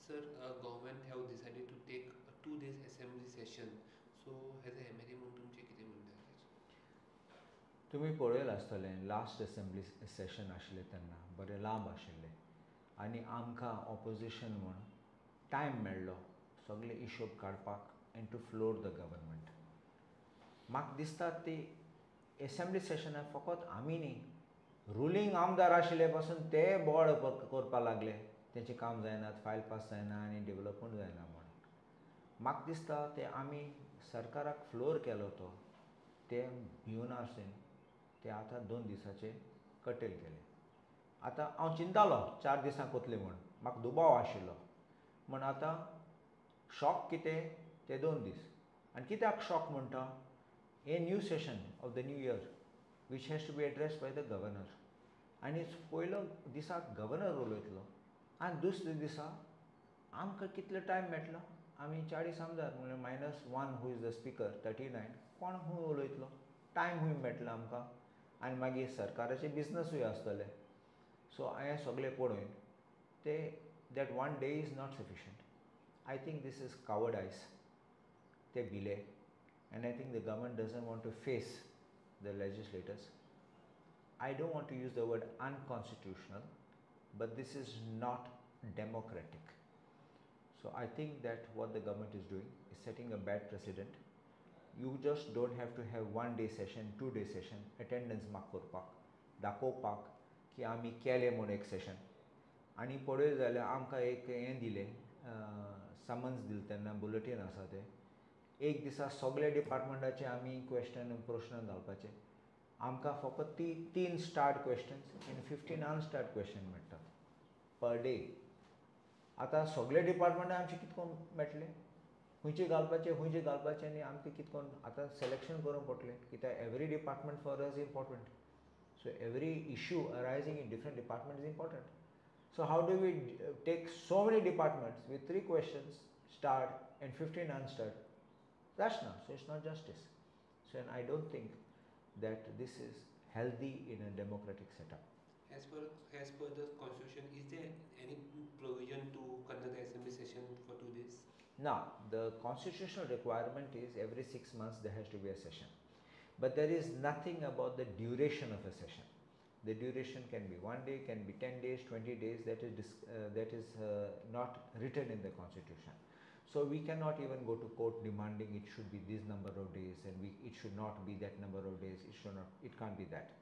Sir, government have decided to take a 2 days assembly session. So, has a MLA म्हणून तुमचे कितें म्हणटा तुमी पळयलां आसतलें लास्ट असेंब्ली सेशन आशिल्लें तेन्ना बरें लांब आशिल्लें आनी आमकां ऑपोजिशन म्हूण टायम मेळ्ळो सगळे हिशोब काडपाक and to floor the government. म्हाका दिसता ती एसेंब्ली सेशनाक फकत आमी न्ही रुलींग आमदार आशिल्ले पासून ते बोवाळ करपाक लागले तेंचें काम जायनात, फायल पास जायना आनी डेवलपमेंट जायना म्हूण. म्हाका दिसता ते आमी सरकाराक फ्लोर केलो तो ते भिवन आसून ते आतां 2 दिसाचे कटेल केले. आतां हांव चिंतालो 4 दिसांक कोतले म्हूण म्हाका दुबाव आशिल्लो म्हूण आतां शॉक कितें ते 2 दीस. आनी कित्याक शॉक म्हणटा a new session of the new year which has to be addressed by the governor आनी पयलो दिसाक गवर्नर उलयतलो आनी दुसरे दिसा आमकां कितलो टायम मेळटलो आमी 40 आमदार म्हणल्यार -1 हू इज द स्पिकर 39 कोण हूंय उलयतलो टायम हूंय मेळटलो आमकां आनी मागीर सरकाराचें बिजनसूय आसतलें. सो हें सगळें पळोवन ते that 1 day is not sufficient. I think this is cowardice ते भिले and I think the government doesn't want to face the legislators. I don't want to use the word unconstitutional, but this is not democratic. So I think that what the government is doing is setting a bad precedent. You just don't have to have 1 day session, 2 day session, attendance mark करपाक, दाखोवपाक की आमी केलें म्हूण एक session आनी पळय जाल्यार आमकां एक हें दिलें समन्स दिलें तेन्ना बुलेटीन आसा तें एक दिसा सगळे डिपार्टमेंटाचे आमी क्वेश्चन प्रश्न घालपाचे आमकां फकत 3 स्टार्ट क्वेश्चन्स आनी 15 अनस्टार्ट क्वेश्चन मेळटात पर डे. आतां सगळे डिपार्टमेंटा आमचे कितकोन मेळटले खंयचे घालपाचे आनी आमकां कितकोन आतां सिलेक्शन करूंक पडटलें कित्याक every department for us important. So every issue arising in different department is important. So how do we take so many departments with 3 questions starred and 15 unstarred. That's not. So it's not justice. So and I don't think that this is healthy in a democratic setup. As per the constitution, is there any provision to conduct the assembly session for 2 days? Now, the constitutional requirement is every 6 months there has to be a session. But there is nothing about the duration of a session. The duration can be 1 day, can be 10 days, 20 days. That is not written in the constitution. So we cannot even go to court demanding it should be this number of days and it should not be that number of days. It can't be that.